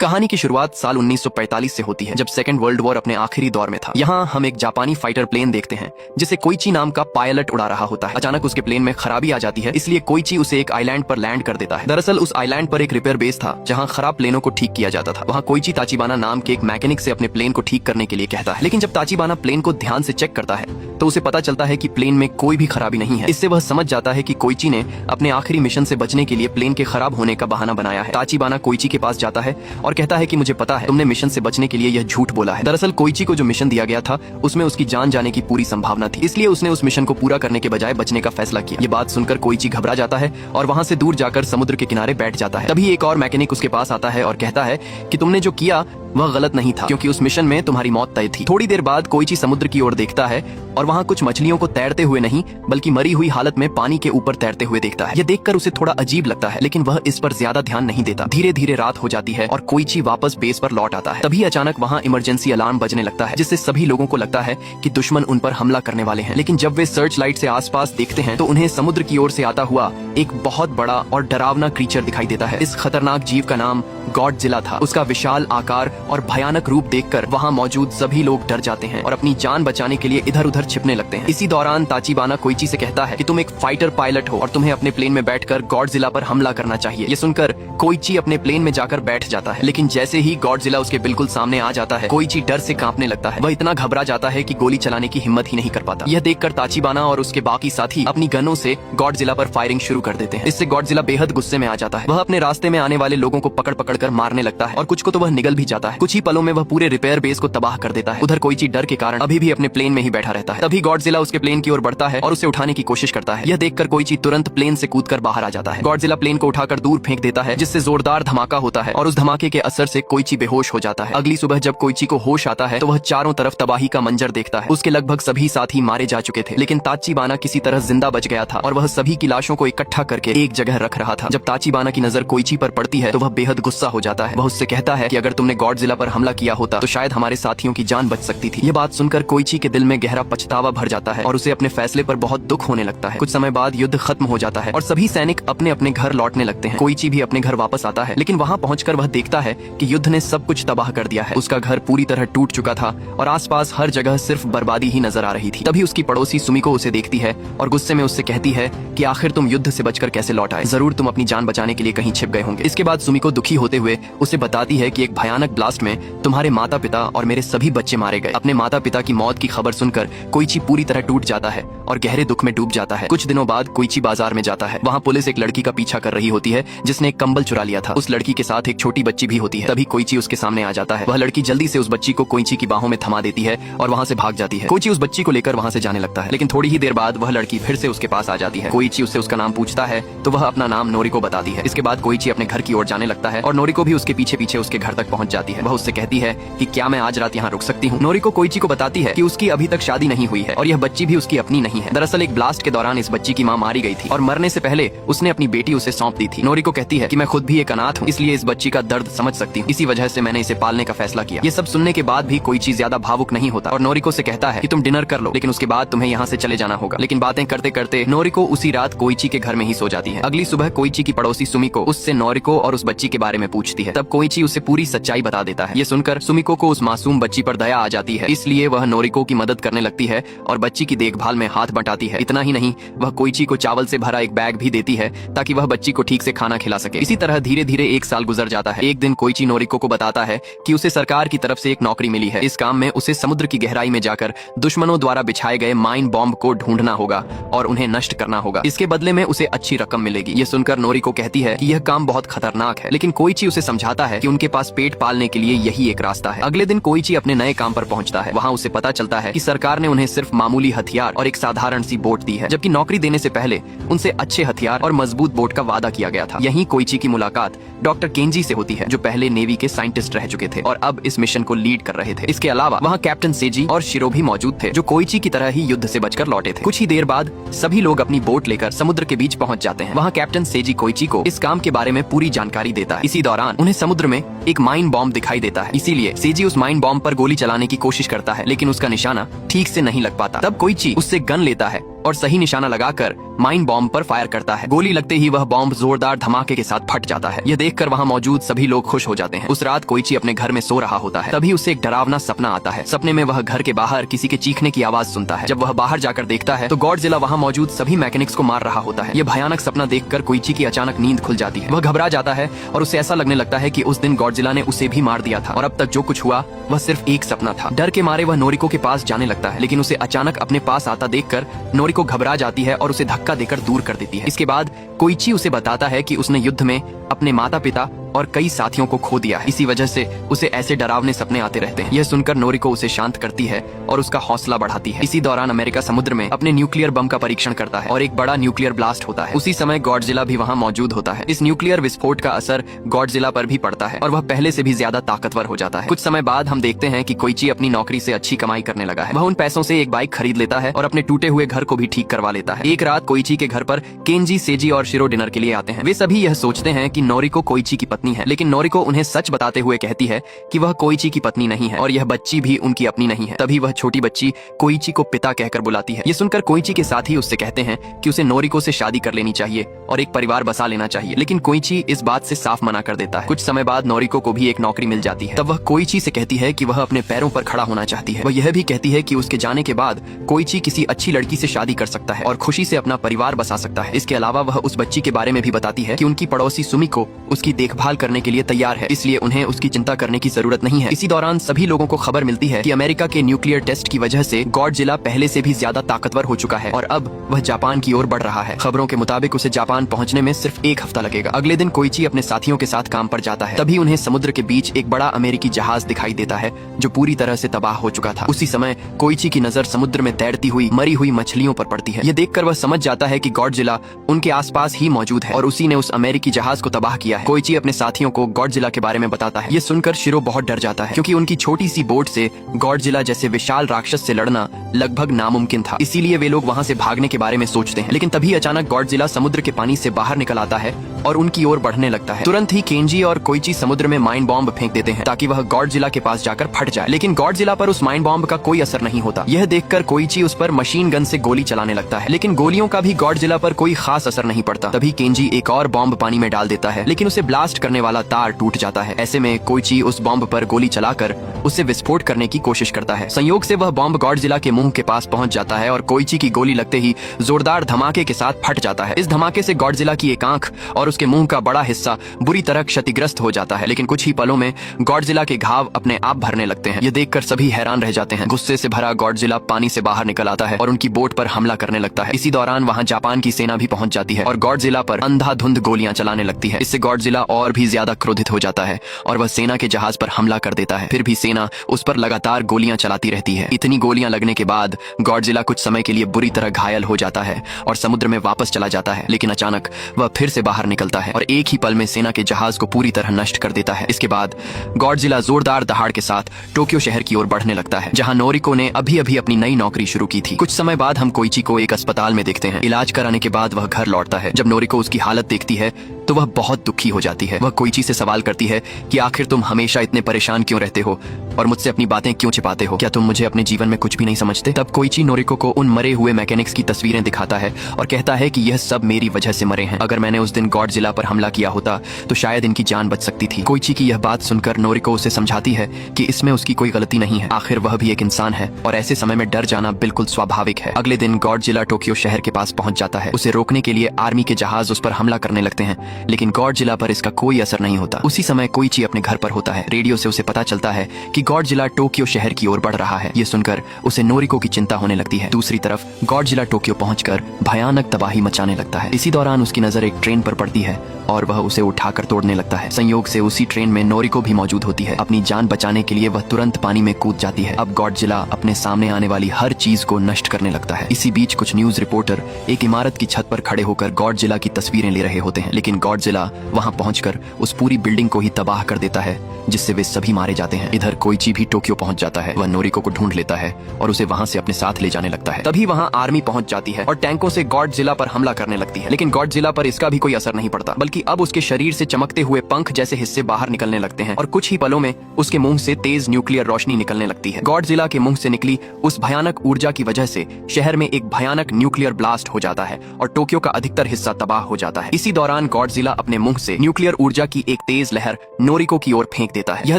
कहानी की शुरुआत साल 1945 से होती है, जब सेकेंड वर्ल्ड वॉर अपने आखिरी दौर में था। यहाँ हम एक जापानी फाइटर प्लेन देखते हैं जिसे कोइची नाम का पायलट उड़ा रहा होता है। अचानक उसके प्लेन में खराबी आ जाती है, इसलिए कोइची उसे एक आइलैंड पर लैंड कर देता है। दरअसल उस आइलैंड पर एक रिपेयर बेस था जहाँ खराब प्लेनों को ठीक किया जाता था। वहाँ कोइची ताचिबाना नाम के एक मैकेनिक से अपने प्लेन को ठीक करने के लिए कहता है, लेकिन जब ताचिबाना प्लेन को ध्यान से चेक करता है तो उसे पता चलता है कि प्लेन में कोई भी खराबी नहीं है। इससे वह समझ जाता है कि कोइची ने अपने आखिरी मिशन से बचने के लिए प्लेन के खराब होने का बहाना बनाया है। ताचिबाना कोइची के पास जाता है और कहता है कि मुझे पता है तुमने मिशन से बचने के लिए यह झूठ बोला है। दरअसल कोइची को जो मिशन दिया गया था उसमें उसकी जान जाने की पूरी संभावना थी, इसलिए उसने उस मिशन को पूरा करने के बजाय बचने का फैसला किया। ये बात सुनकर कोइची घबरा जाता है और वहाँ से दूर जाकर समुद्र के किनारे बैठ जाता है। तभी एक और मैकेनिक उसके पास आता है और कहता है कि तुमने जो किया वह गलत नहीं था, क्योंकि उस मिशन में तुम्हारी मौत तय थी। थोड़ी देर बाद कोइची समुद्र की ओर देखता है और वहाँ कुछ मछलियों को तैरते हुए नहीं बल्कि मरी हुई हालत में पानी के ऊपर तैरते हुए देखता है। यह देखकर उसे थोड़ा अजीब लगता है, लेकिन वह इस पर ज्यादा ध्यान नहीं देता। धीरे धीरे रात हो जाती है और कोइची वापस बेस पर लौट आता है। तभी अचानक वहाँ इमरजेंसी अलार्म बजने लगता है, जिससे सभी लोगों को लगता है कि दुश्मन उन पर हमला करने वाले हैं। लेकिन जब वे सर्च लाइट से आसपास देखते हैं तो उन्हें समुद्र की ओर से आता हुआ एक बहुत बड़ा और डरावना क्रीचर दिखाई देता है। इस खतरनाक जीव का नाम गॉडजिला था। उसका विशाल आकार और भयानक रूप देखकर वहाँ मौजूद सभी लोग डर जाते हैं और अपनी जान बचाने के लिए इधर उधर छिपने लगते हैं। इसी दौरान ताचिबाना कोइची से कहता है कि तुम एक फाइटर पायलट हो और तुम्हें अपने प्लेन में बैठकर गॉडजिला पर हमला करना चाहिए। ये सुनकर कोइची अपने प्लेन में जाकर बैठ जाता है, लेकिन जैसे ही गॉडजिला उसके बिल्कुल सामने आ जाता है कोइची डर से कांपने लगता है। वह इतना घबरा जाता है कि गोली चलाने की हिम्मत ही नहीं कर पाता। यह देखकर ताचिबाना और उसके बाकी साथी अपनी गनों से गॉडजिला पर फायरिंग शुरू कर देते हैं। इससे गॉडजिला बेहद गुस्से में आ जाता है। वह अपने रास्ते में आने वाले लोगों को पकड़ पकड़ कर मारने लगता है और कुछ को तो वह निगल भी जाता है। कुछ ही पलों में वह पूरे रिपेयर बेस को तबाह कर देता है। उधर कोइची डर के कारण अभी भी अपने प्लेन में ही बैठा रहता है। तभी गॉडजिला उसके प्लेन की ओर बढ़ता है और उसे उठाने की कोशिश करता है। यह देखकर कोइची तुरंत प्लेन से कूदकर बाहर आ जाता है। गॉडजिला प्लेन को उठाकर दूर फेंक देता है, जिससे जोरदार धमाका होता है और उस धमाके के असर से कोइची बेहोश हो जाता है। अगली सुबह जब कोइची को होश आता है तो वह चारों तरफ तबाही का मंजर देखता है। उसके लगभग सभी साथी मारे जा चुके थे, लेकिन ताचिबाना किसी तरह जिंदा बच गया था और वह सभी की लाशों को इकट्ठा करके एक जगह रख रहा था। जब ताचिबाना की नजर कोइची पर पड़ती है तो वह बेहद गुस्सा हो जाता है। वह उससे कहता है कि अगर तुमने गॉडजिला पर हमला किया होता तो शायद हमारे साथियों की जान बच सकती थी। यह बात सुनकर कोइची के दिल में गहरा पछतावा भर जाता है और उसे अपने फैसले पर बहुत दुख होने लगता है। कुछ समय बाद युद्ध खत्म हो जाता है और सभी सैनिक अपने अपने घर लौटने लगते हैं। कोइची भी अपने घर वापस आता है, लेकिन वहाँ पहुंचकर वह देखता है कि युद्ध ने सब कुछ तबाह कर दिया है। उसका घर पूरी तरह टूट चुका था और आसपास हर जगह सिर्फ बर्बादी ही नजर आ रही थी। तभी उसकी पड़ोसी सुमिको उसे देखती है और गुस्से में उससे कहती है कि आखिर तुम युद्ध से बचकर कैसे लौट आए? जरूर तुम अपनी जान बचाने के लिए कहीं छिप गए होंगे। इसके बाद सुमिको दुखी होते हुए उसे बताती है कि एक भयानक ब्लास्ट में तुम्हारे माता पिता और मेरे सभी बच्चे मारे गए। अपने माता पिता की मौत की खबर सुनकर कोइची पूरी तरह टूट जाता है और गहरे दुख में डूब जाता है। कुछ दिनों बाद कोइची बाजार में जाता है। वहाँ पुलिस एक लड़की का पीछा कर रही होती है जिसने एक कंबल चुरा लिया था। उस लड़की के साथ एक छोटी बच्ची भी होती है। तभी कोइची उसके सामने आ जाता है। वह लड़की जल्दी से उस बच्ची को कोइची की बाहों में थमा देती है और वहाँ से भाग जाती है। कोइची उस बच्ची को लेकर वहाँ से जाने लगता है, लेकिन थोड़ी ही देर बाद वह लड़की फिर से उसके पास आ जाती है। कोइची उससे उसका नाम पूछता है तो वह अपना नाम नोरिको बताती है। इसके बाद कोइची अपने घर की ओर जाने लगता है और नोरिको भी उसके पीछे पीछे उसके घर तक पहुँच जाती है। वह उससे कहती है कि क्या मैं आज रात यहाँ रुक सकती हूँ? नोरिको कोइची को बताती है कि उसकी अभी तक शादी नहीं हुई है और यह बच्ची भी उसकी अपनी नहीं है। दरअसल एक ब्लास्ट के दौरान इस बच्ची की माँ मारी गई थी और मरने से पहले उसने अपनी बेटी उसे सौंप दी थी। नोरिको कहती है कि मैं खुद भी एक अनाथ हूँ, इसलिए इस बच्ची का दर्द समझ सकती हूँ। इसी वजह से मैंने इसे पालने का फैसला किया। ये सब सुनने के बाद भी कोइची ज्यादा भावुक नहीं होता और नोरिको से कहता है कि तुम डिनर कर लो, लेकिन उसके बाद तुम्हें यहाँ से चले जाना होगा। लेकिन बातें करते करते नोरिको उसी रात कोइची के घर में ही सो जाती है। अगली सुबह कोइची की पड़ोसी सुमिको उससे नोरिको और उस बच्ची के बारे में पूछती है। तब कोइची उसे पूरी सच्चाई बता देता है। ये सुनकर सुमिको को उस मासूम बच्ची पर दया आ जाती है, इसलिए वह नोरिको की मदद करने लगती है और बच्ची की देखभाल में हाथ बटाती है। इतना ही नहीं, वह कोइची को चावल से भरा एक बैग भी देती है ताकि वह बच्ची को ठीक से खाना खिला सके। इसी तरह धीरे धीरे एक साल गुजर जाता है। एक दिन कोइची नोरिको को बताता है कि उसे सरकार की तरफ से एक नौकरी मिली है। इस काम में उसे समुद्र की गहराई में जाकर दुश्मनों द्वारा बिछाए गए माइन बॉम्ब को ढूंढना होगा और उन्हें नष्ट करना होगा। इसके बदले में उसे अच्छी रकम मिलेगी। ये सुनकर नोरिको कहती है कि यह काम बहुत खतरनाक है, लेकिन कोइची उसे समझाता है कि उनके पास पेट पालने के लिए यही एक रास्ता है। अगले दिन कोइची अपने नए काम पर पहुंचता है। वहाँ उसे पता चलता है कि सरकार ने उन्हें सिर्फ मामूली हथियार और एक साधारण सी बोट दी है, जबकि नौकरी देने से पहले उनसे अच्छे हथियार और मजबूत बोट का वादा किया गया था। यहीं कोइची की मुलाकात डॉक्टर केंजी से होती है, जो पहले नेवी के साइंटिस्ट रह चुके थे और अब इस मिशन को लीड कर रहे थे। इसके अलावा वहाँ कैप्टन सेजी और शिरो भी मौजूद थे, जो कोइची की तरह ही युद्ध से बचकर लौटे थे। कुछ ही देर बाद सभी लोग अपनी बोट लेकर समुद्र के बीच पहुंच जाते हैं। वहाँ कैप्टन सेजी कोइची को इस काम के बारे में पूरी जानकारी देता है। इसी दौरान उन्हें समुद्र में एक माइन बॉम्ब दिखाई देता है, इसीलिए सेजी उस माइन बॉम्ब पर गोली चलाने की कोशिश करता है, लेकिन उसका निशाना ठीक से नहीं लग पाता। तब कोइची उससे गन लेता है और सही निशाना लगाकर माइन बॉम्ब पर फायर करता है। गोली लगते ही वह बॉम्ब जोरदार धमाके के साथ फट जाता है। यह देखकर वहाँ मौजूद सभी लोग खुश हो जाते हैं। उस रात कोइची अपने घर में सो रहा होता है, तभी उसे एक डरावना सपना आता है। सपने में वह घर के बाहर किसी के चीखने की आवाज सुनता है। जब वह बाहर जाकर देखता है तो गॉडजिला वहाँ मौजूद सभी मैकेनिक्स को मार रहा होता है। यह भयानक सपना देखकर कोइची की अचानक नींद खुल जाती है। वह घबरा जाता है और उसे ऐसा लगने लगता है कि उस दिन गॉडजिला ने उसे भी मार दिया था और अब तक जो कुछ हुआ वह सिर्फ एक सपना था। डर के मारे वह नोरिको के पास जाने लगता है, लेकिन उसे अचानक अपने पास आता देखकर नोरिको घबरा जाती है और उसे धक्का देकर दूर कर देती है। इसके बाद कोइची उसे बताता है कि उसने युद्ध में अपने माता पिता और कई साथियों को खो दिया है। इसी वजह से उसे ऐसे डरावने सपने आते रहते हैं। यह सुनकर नोरिको उसे शांत करती है और उसका हौसला बढ़ाती है। इसी दौरान अमेरिका समुद्र में अपने न्यूक्लियर बम का परीक्षण करता है और एक बड़ा न्यूक्लियर ब्लास्ट होता है। उसी समय गॉडजिला भी वहाँ मौजूद होता है। इस न्यूक्लियर विस्फोट का असर गॉडजिला पर भी पड़ता है और वह पहले से भी ज्यादा ताकतवर हो जाता है। कुछ समय बाद हम देखते हैं कि कोइची अपनी नौकरी से अच्छी कमाई करने लगा है। वह उन पैसों से एक बाइक खरीद लेता है और अपने टूटे हुए घर को भी ठीक करवा लेता है। एक रात कोइची के घर पर केंजी, सेजी और शिरो डिनर के लिए आते हैं। वे सभी यह सोचते हैं कि नोरिको कोइची की पत्नी है, लेकिन नोरिको उन्हें सच बताते हुए कहती है कि वह कोइची की पत्नी नहीं है और यह बच्ची भी उनकी अपनी नहीं है। तभी वह छोटी बच्ची कोइची को पिता कहकर बुलाती है। ये सुनकर कोइची के साथी उससे कहते हैं कि उसे नोरिको से शादी कर लेनी चाहिए और एक परिवार बसा लेना चाहिए, लेकिन कोइची इस बात से साफ मना कर देता है। कुछ समय बाद नोरिको को भी एक नौकरी मिल जाती है। तब वह कोइची से कहती है कि वह अपने पैरों पर खड़ा होना चाहती है। वह यह भी कहती है कि उसके जाने के बाद कोइची किसी अच्छी लड़की से शादी कर सकता है और खुशी से अपना परिवार बसा सकता है। इसके अलावा वह उस बच्ची के बारे में भी बताती है कि उनकी पड़ोसी सुमिको उसकी देखभाल करने के लिए तैयार है, इसलिए उन्हें उसकी चिंता करने की जरूरत नहीं है। इसी दौरान सभी लोगों को खबर मिलती है कि अमेरिका के न्यूक्लियर टेस्ट की वजह से गॉडजिला पहले से भी ज्यादा ताकतवर हो चुका है और अब वह जापान की ओर बढ़ रहा है। खबरों के मुताबिक उसे जापान पहुंचने में सिर्फ एक हफ्ता लगेगा। अगले दिन कोइची अपने साथियों के साथ काम पर जाता है। तभी उन्हें समुद्र के बीच एक बड़ा अमेरिकी जहाज दिखाई देता है जो पूरी तरह से तबाह हो चुका था। उसी समय कोइची की नजर समुद्र में तैरती हुई मरी हुई मछलियों पर पड़ती है। यह देखकर वह समझ जाता है कि गॉडजिला उनके आसपास ही मौजूद है और उसी ने उस अमेरिकी जहाज को तबाह किया है। कोइची अपने साथियों को गॉडजिला के बारे में बताता है। ये सुनकर शिरो बहुत डर जाता है, क्योंकि उनकी छोटी सी बोट से गॉडजिला जैसे विशाल राक्षस से लड़ना लगभग नामुमकिन था। इसीलिए वे लोग वहाँ से भागने के बारे में सोचते हैं। लेकिन तभी अचानक गॉडजिला समुद्र के पानी से बाहर निकल आता है और उनकी ओर बढ़ने लगता है। तुरंत ही केंजी और कोइची समुद्र में माइन बॉम्ब फेंक देते हैं ताकि वह गॉडजिला के पास जाकर फट जाए, लेकिन गॉडजिला पर उस माइन बॉम्ब का कोई असर नहीं होता। यह देखकर कोइची उस पर मशीन गन से गोली चलाने लगता है, लेकिन गोलियों का भी गॉडजिला पर कोई खास असर नहीं पड़ता। तभी केंजी एक और बॉम्ब पानी में डाल देता है, लेकिन उसे ब्लास्ट करने वाला तार टूट जाता है। ऐसे में कोइची उस बॉम्ब पर गोली चलाकर उसे विस्फोट करने की कोशिश करता है। संयोग से वह बॉम्ब गॉडजिला के मुंह के पास पहुंच जाता है और कोइची की गोली लगते ही जोरदार धमाके के साथ फट जाता है। इस धमाके से गॉडजिला की एक आंख और उसके मुंह का बड़ा हिस्सा बुरी तरह क्षतिग्रस्त हो जाता है, लेकिन कुछ ही पलों में गॉडजिला के घाव अपने आप भरने लगते हैं। ये देखकर सभी हैरान रह जाते हैं। गुस्से से भरा गॉडजिला पानी से बाहर निकल आता है और उनकी बोट पर हमला करने लगता है। इसी दौरान वहां जापान की सेना भी पहुंच जाती है और गॉडजिला पर अंधाधुंध गोलियां चलाने लगती है। इससे गॉडजिला और भी ज्यादा क्रोधित हो जाता है और वह सेना के जहाज पर हमला कर देता है। फिर भी सेना उस पर लगातार गोलियां चलाती रहती है। इतनी गोलियां लगने के बाद गॉडजिला कुछ समय के लिए बुरी तरह घायल हो जाता है और समुद्र में वापस चला जाता है, लेकिन अचानक वह फिर से बाहर निकलता है और एक ही पल में सेना के जहाज को पूरी तरह नष्ट कर देता है। इसके बाद गॉडजिला जोरदार दहाड़ के साथ टोक्यो शहर की ओर बढ़ने लगता है, जहां नोरिको ने अभी अभी अपनी नई नौकरी शुरू की थी। कुछ समय बाद हम कोइची को एक अस्पताल में देखते हैं। इलाज कराने के बाद वह घर लौटता है। जब नोरिको उसकी हालत देखती है तो वह बहुत दुखी हो जाती है। वह कोइची से सवाल करती है कि आखिर तुम हमेशा इतने परेशान क्यों रहते हो और मुझसे अपनी बातें क्यों छिपाते हो? क्या तुम मुझे अपने जीवन में कुछ भी नहीं समझते? तब कोइची नोरिको को उन मरे हुए मैकेनिक्स की तस्वीरें दिखाता है और कहता है कि यह सब मेरी वजह से मरे हैं। अगर मैंने उस दिन गॉडजिला पर हमला किया होता तो शायद इनकी जान बच सकती थी। कोइची की यह बात सुनकर नोरिको उसे समझाती है कि इसमें उसकी कोई गलती नहीं है। आखिर वह भी एक इंसान है और ऐसे समय में डर जाना बिल्कुल स्वाभाविक है। अगले दिन गॉडजिला टोक्यो शहर के पास पहुंच जाता है। उसे रोकने के लिए आर्मी के जहाज उस पर हमला करने लगते हैं, लेकिन गॉडजिला पर इसका कोई असर नहीं होता। उसी समय कोइची अपने घर पर होता है। रेडियो से उसे पता चलता है कि गॉडजिला टोक्यो शहर की ओर बढ़ रहा है। ये सुनकर उसे नोरिको की चिंता होने लगती है। दूसरी तरफ गॉडजिला टोक्यो पहुंचकर भयानक तबाही मचाने लगता है। इसी दौरान उसकी नजर एक ट्रेन पर पड़ती है और वह उसे उठाकर तोड़ने लगता है। संयोग से उसी ट्रेन में नोरिको भी मौजूद होती है। अपनी जान बचाने के लिए वह तुरंत पानी में कूद जाती है। अब गॉडजिला अपने सामने आने वाली हर चीज को नष्ट करने लगता है। इसी बीच कुछ न्यूज रिपोर्टर एक इमारत की छत पर खड़े होकर गॉडजिला की तस्वीरें ले रहे होते हैं, लेकिन गॉडजिला वहां पहुंचकर उस पूरी बिल्डिंग को ही तबाह कर देता है, जिससे वे सभी मारे जाते हैं। इधर कोइची भी टोक्यो पहुंच जाता है। वह नोरिको को ढूंढ लेता है और उसे वहां से अपने साथ ले जाने लगता है। तभी वहां आर्मी पहुंच जाती है और टैंकों से गॉडजिला पर हमला करने लगती है, लेकिन गॉडजिला पर इसका भी कोई असर नहीं पड़ता, बल्कि क्योंकि अब उसके शरीर से चमकते हुए पंख जैसे हिस्से बाहर निकलने लगते हैं और कुछ ही पलों में उसके मुंह से तेज न्यूक्लियर रोशनी निकलने लगती है। गॉडजिला के मुंह से निकली उस भयानक ऊर्जा की वजह से शहर में एक भयानक न्यूक्लियर ब्लास्ट हो जाता है और टोक्यो का अधिकतर हिस्सा तबाह हो जाता है। इसी दौरान गॉडजिला अपने मुंह से न्यूक्लियर ऊर्जा की एक तेज लहर नोरिको की ओर फेंक देता है। यह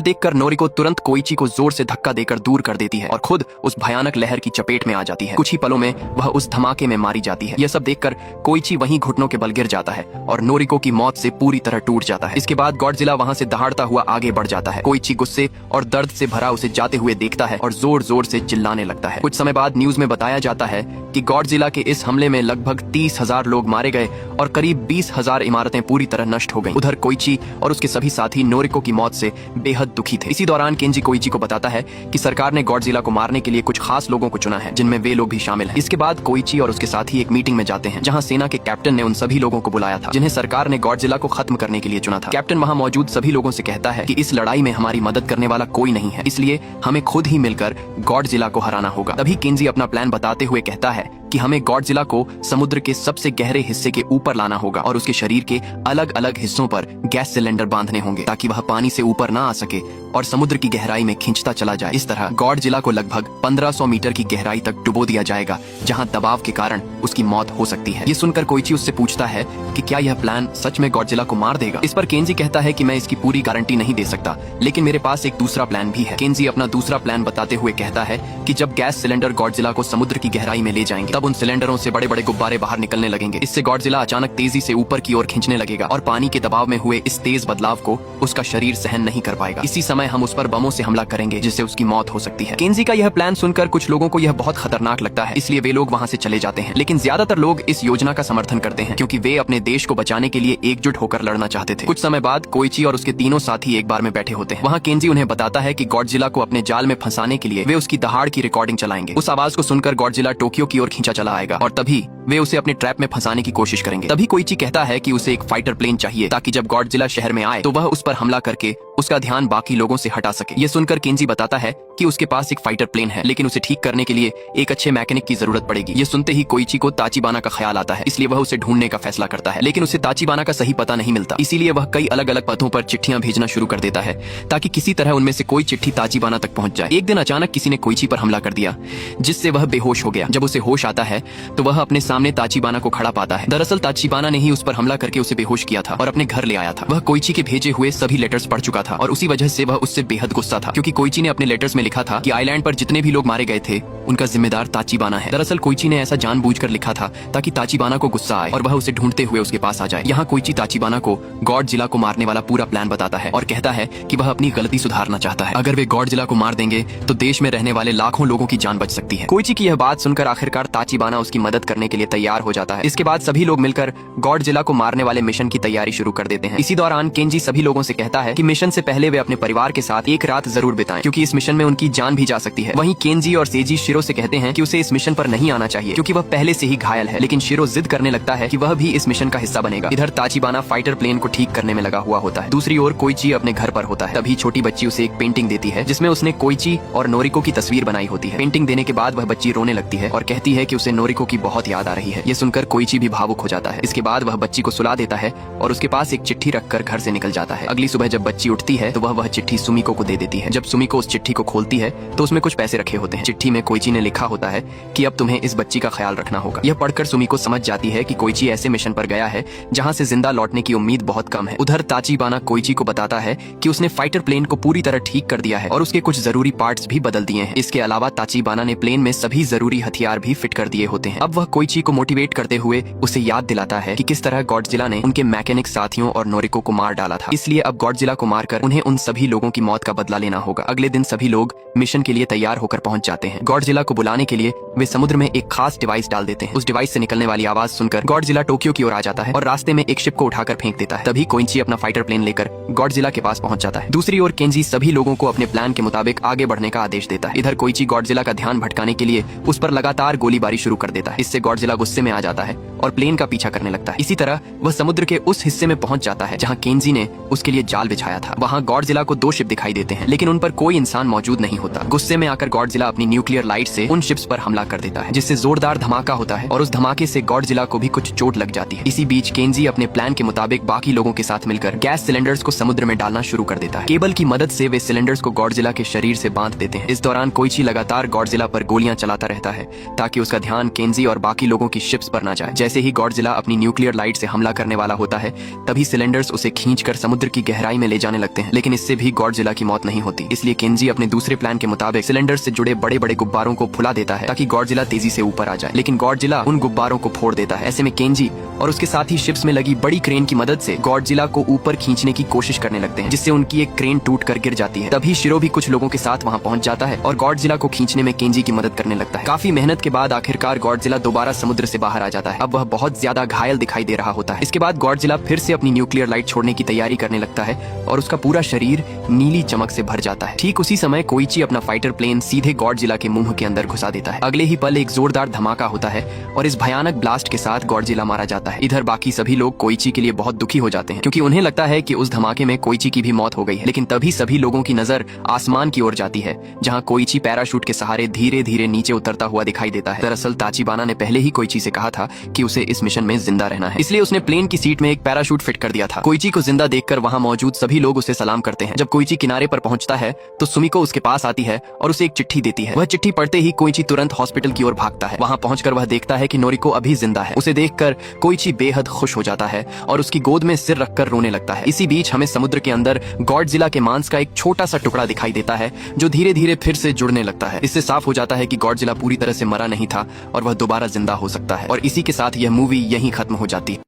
देखकर नोरिको तुरंत कोइची को जोर से धक्का देकर दूर कर देती है और खुद उस भयानक लहर की चपेट में आ जाती है। कुछ ही पलों में वह उस धमाके में मारी जाती है। यह सब देखकर कोइची वहीं घुटनों के बल गिर जाता है और नोरिको की मौत से पूरी तरह टूट जाता है। इसके बाद गॉडजिला वहां से दहाड़ता हुआ आगे बढ़ जाता है। कोइची गुस्से और दर्द से भरा उसे जाते हुए देखता है और जोर जोर से चिल्लाने लगता है। कुछ समय बाद न्यूज में बताया जाता है कि गॉडजिला के इस हमले में लगभग 30,000 लोग मारे गए और करीब 20,000 इमारतें पूरी तरह नष्ट हो गईं। उधर कोइची और उसके सभी साथी नोरिको की मौत से बेहद दुखी थे। इसी दौरान केंजी कोइची को बताता है कि सरकार ने गॉडजिला को मारने के लिए कुछ खास लोगों को चुना है, जिनमें वे लोग भी शामिल हैं। इसके बाद कोइची और उसके साथी एक मीटिंग में जाते हैं जहां सेना के कैप्टन ने उन सभी लोगों को बुलाया था जिन्हें सरकार ने गॉडजिला को खत्म करने के लिए चुना था। कैप्टन वहां मौजूद सभी लोगों से कहता है कि इस लड़ाई में हमारी मदद करने वाला कोई नहीं है, इसलिए हमें खुद ही मिलकर गॉडजिला को हराना होगा। तभी केंजी अपना प्लान बताते हुए कहता है कि हमें गॉडजिला को समुद्र के सबसे गहरे हिस्से के ऊपर लाना होगा और उसके शरीर के अलग अलग हिस्सों पर गैस सिलेंडर बांधने होंगे ताकि वह पानी से ऊपर ना आ सके और समुद्र की गहराई में खींचता चला जाए। इस तरह गॉडजिला को लगभग 1500 मीटर की गहराई तक डुबो दिया जाएगा जहां दबाव के कारण उसकी मौत हो सकती है। ये सुनकर कोइची उससे पूछता है कि क्या यह प्लान सच में गॉडजिला को मार देगा। इस पर केंजी कहता है कि मैं इसकी पूरी गारंटी नहीं दे सकता, लेकिन मेरे पास एक दूसरा प्लान भी है। केंजी अपना दूसरा प्लान बताते हुए कहता है कि जब गैस सिलेंडर गॉडजिला को समुद्र की गहराई में ले जाएंगे तब उन सिलेंडरों से बड़े बड़े गुब्बारे बाहर निकलने लगेंगे। इससे गॉडजिला अचानक तेजी से ऊपर की ओर खींचने लगेगा और पानी के दबाव में हुए इस तेज बदलाव को उसका शरीर सहन नहीं कर पाएगा। इसी समय हम उस पर बमों से हमला करेंगे जिससे उसकी मौत हो सकती है। केंजी का यह प्लान सुनकर कुछ लोगों को यह बहुत खतरनाक लगता है, इसलिए वे लोग वहां से चले जाते हैं। लेकिन ज्यादातर लोग इस योजना का समर्थन करते हैं क्योंकि वे अपने देश को बचाने के लिए एकजुट होकर लड़ना चाहते थे। कुछ समय बाद कोइची और उसके तीनों साथी एक बार में बैठे होते हैं। वहाँ केंजी उन्हें बताता है कि गॉडजिला को अपने जाल में फंसाने के लिए वे उसकी दहाड़ की रिकॉर्डिंग चलाएंगे। उस आवाज को सुनकर गॉडजिला टोक्यो की ओर खींचा चला आएगा और तभी वे उसे अपने ट्रैप में फंसाने की कोशिश करेंगे। तभी कोइची कहता है कि उसे एक फाइटर प्लेन चाहिए ताकि जब गॉडजिला शहर में आए तो वह उस पर हमला करके उसका ध्यान बाकी लोगों से हटा सके। ये सुनकर केंजी बताता है कि उसके पास एक फाइटर प्लेन है, लेकिन उसे ठीक करने के लिए एक अच्छे मैकेनिक की जरूरत पड़ेगी। ये सुनते ही कोइची को ताचिबाना का ख्याल आता है, इसलिए वह उसे ढूंढने का फैसला करता है। लेकिन उसे ताचिबाना का सही पता नहीं मिलता, इसीलिए वह कई अलग अलग पथों पर चिट्ठियां भेजना शुरू कर देता है ताकि किसी तरह उनमें से कोई चिट्ठी ताचिबाना तक पहुंच जाए। एक दिन अचानक किसी ने कोइची पर हमला कर दिया जिससे वह बेहोश हो गया। जब उसे होश आता है तो वह अपने सामने ताचिबाना को खड़ा पाता है। दरअसल ताचिबाना ने ही उस पर हमला करके उसे बेहोश किया था और अपने घर ले आया था। वह कोइची के भेजे हुए सभी लेटर्स पढ़ चुका था और उसी वजह से वह उससे बेहद गुस्सा था क्योंकि कोइची ने अपने लेटर्स में लिखा था कि आइलैंड पर जितने भी लोग मारे गए थे उनका जिम्मेदार ताचिबाना है। दरअसल कोइची ने ऐसा जानबूझकर लिखा था ताकि ताचिबाना को गुस्सा आए और वह उसे ढूंढते हुए उसके पास आ जाए। यहाँ कोइची ताचिबाना को गॉडजिला को मारने वाला पूरा प्लान बताता है और कहता है कि वह अपनी गलती सुधारना चाहता है। अगर वे गॉडजिला को मार देंगे तो देश में रहने वाले लाखों लोगों की जान बच सकती है। कोइची की यह बात सुनकर आखिरकार ताचिबाना उसकी मदद करने के लिए तैयार हो जाता है। इसके बाद सभी लोग मिलकर गॉडजिला को मारने वाले मिशन की तैयारी शुरू कर देते हैं। इसी दौरान केंजी सभी लोगों से कहता है कि मिशन से पहले वे अपने परिवार के साथ एक रात जरूर बिताएं क्योंकि इस मिशन में उनकी जान भी जा सकती है। वहीं केंजी और सेजी शिरो से कहते हैं कि उसे इस मिशन पर नहीं आना चाहिए क्योंकि वह पहले से ही घायल है, लेकिन शिरो जिद करने लगता है कि वह भी इस मिशन का हिस्सा बनेगा। इधर ताचिबाना फाइटर प्लेन को ठीक करने में लगा हुआ होता है। दूसरी ओर कोइची अपने घर पर होता है। तभी छोटी बच्ची उसे एक पेंटिंग देती है जिसमें उसने कोइची और नोरिको की तस्वीर बनाई होती है। पेंटिंग देने के बाद वह बच्ची रोने लगती है और कहती है कि उसे नोरिको की बहुत याद आ रही है। ये सुनकर कोइची भी भावुक हो जाता है। इसके बाद वह बच्ची को सुला देता है और उसके पास एक चिट्ठी रखकर घर से निकल जाता है। अगली सुबह जब बच्ची उठती है तो वह चिट्ठी सुमिको को दे देती है। जब सुमिको उस चिट्ठी को खोलती है तो उसमें कुछ पैसे रखे होते हैं। चिट्ठी में कोइची ने लिखा होता है कि अब तुम्हें इस बच्ची का ख्याल रखना होगा। यह पढ़कर सुमिको समझ जाती है कि कोइची ऐसे मिशन पर गया है जहां से जिंदा लौटने की उम्मीद बहुत कम है। उधर ताचिबाना कोइची को बताता है कि उसने फाइटर प्लेन को पूरी तरह ठीक कर दिया है और उसके कुछ जरूरी पार्ट्स भी बदल दिए हैं। इसके अलावा ताचिबाना ने प्लेन में सभी जरूरी हथियार भी फिट कर दिए होते हैं। अब वह कोइची को मोटिवेट करते हुए उसे याद दिलाता है कि किस तरह गॉडजिला ने उनके मैकेनिक साथियों और नोरिको को मार डाला था, इसलिए अब गॉडजिला को मारकर उन्हें उन सभी लोगों की मौत का बदला लेना होगा। अगले दिन सभी लोग मिशन के लिए तैयार होकर पहुंच जाते हैं। गॉडजिला को बुलाने के लिए वे समुद्र में एक खास डिवाइस डाल देते हैं। उस डिवाइस से निकलने वाली आवाज सुनकर गॉडजिला टोक्यो की ओर आ जाता है और रास्ते में एक शिप को उठाकर फेंक देता है। तभी कोइची अपना फाइटर प्लेन लेकर गॉडजिला के पास पहुंच जाता है। दूसरी ओर केंजी सभी लोगों को अपने प्लान के मुताबिक आगे बढ़ने का आदेश देता है। इधर कोइची गॉडजिला का ध्यान भटकाने के लिए उस पर लगातार गोलीबारी शुरू कर देता है। इससे गॉडजिला गॉडजिला गुस्से में आ जाता है और प्लेन का पीछा करने लगता है। इसी तरह वह समुद्र के उस हिस्से में पहुंच जाता है जहां केंजी ने उसके लिए जाल बिछाया था। वहां गॉडजिला को 2 शिप दिखाई देते हैं, लेकिन उन पर कोई इंसान मौजूद नहीं होता। गुस्से में आकर गॉडजिला अपनी न्यूक्लियर लाइट से उन शिप्स पर हमला कर देता है, जिससे जोरदार धमाका होता है और उस धमाके से गॉडजिला को भी कुछ चोट लग जाती है। इसी बीच केंजी अपने प्लान के मुताबिक बाकी लोगों के साथ मिलकर गैस सिलेंडर्स को समुद्र में डालना शुरू कर देता है। केबल की मदद से वे सिलेंडर्स को गॉडजिला के शरीर से बांध देते हैं। इस दौरान कोइची लगातार गॉडजिला पर गोलियां चलाता रहता है ताकि उसका ध्यान केंजी और बाकी लोगों की शिप्स पर न जाए। जैसे ही गॉडजिला अपनी न्यूक्लियर लाइट से हमला करने वाला होता है, तभी सिलेंडर्स उसे खींचकर समुद्र की गहराई में ले जाने लगते हैं, लेकिन इससे भी गॉडजिला की मौत नहीं होती। इसलिए केंजी अपने दूसरे प्लान के मुताबिक सिलेंडर्स से जुड़े बड़े बड़े गुब्बारों को फुला देता है ताकि गॉडजिला तेजी से ऊपर आ जाए, लेकिन गॉडजिला उन गुब्बारों को फोड़ देता है। ऐसे में केंजी और उसके साथी शिप्स में लगी बड़ी क्रेन की मदद से गॉडजिला को ऊपर खींचने की कोशिश करने लगते हैं, जिससे उनकी एक क्रेन टूट कर गिर जाती है। तभी शिरो भी कुछ लोगों के साथ वहां पहुंच जाता है और गॉडजिला को खींचने में केंजी की मदद करने लगता है। काफी मेहनत के बाद आखिरकार गॉडजिला दोबारा समुद्र से बाहर आ जाता है। अब वह बहुत ज्यादा घायल दिखाई दे रहा होता है। इसके बाद गॉडजिला फिर से अपनी न्यूक्लियर लाइट छोड़ने की तैयारी करने लगता है और उसका पूरा शरीर नीली चमक से भर जाता है। ठीक उसी समय कोइची अपना फाइटर प्लेन सीधे गॉडजिला के मुंह के अंदर घुसा देता है। अगले ही पल एक जोरदार धमाका होता है और इस भयानक ब्लास्ट के साथ गॉडजिला मारा जाता है। इधर बाकी सभी लोग कोइची के लिए बहुत दुखी हो जाते हैं, क्योंकि उन्हें लगता है कि उस धमाके में कोइची की भी मौत हो गई है। लेकिन तभी सभी लोगों की नजर आसमान की ओर जाती है, जहां कोइची पैराशूट के सहारे धीरे धीरे नीचे उतरता हुआ दिखाई देता है। दरअसल ताचिबाना ने पहले ही कोइची से कहा था कि उसे इस मिशन में जिंदा रहना है, इसलिए उसने प्लेन की सीट में एक पैराशूट फिट कर दिया था। कोइची को जिंदा देखकर वहां मौजूद सभी लोग उसे सलाम करते हैं। जब कोइची किनारे पर पहुंचता है तो सुमिको उसके पास आती है और उसे एक चिट्ठी देती है। वह चिट्ठी पढ़ते ही कोइची तुरंत हॉस्पिटल की ओर भागता है। वहां पहुंचकर वह देखता है कि नोरिको अभी जिंदा है। उसे देखकर कोइची बेहद खुश हो जाता है और उसकी गोद में सिर रखकर रोने लगता है। इसी बीच हमें समुद्र के अंदर गॉडजिला के मांस का एक छोटा सा टुकड़ा दिखाई देता है, जो धीरे धीरे फिर से जुड़ने लगता है। इससे साफ हो जाता है कि गॉडजिला पूरी तरह से मरा नहीं था और वह दोबारा जिंदा हो सकता है। और इसी के साथ यह मूवी यहीं खत्म हो जाती है।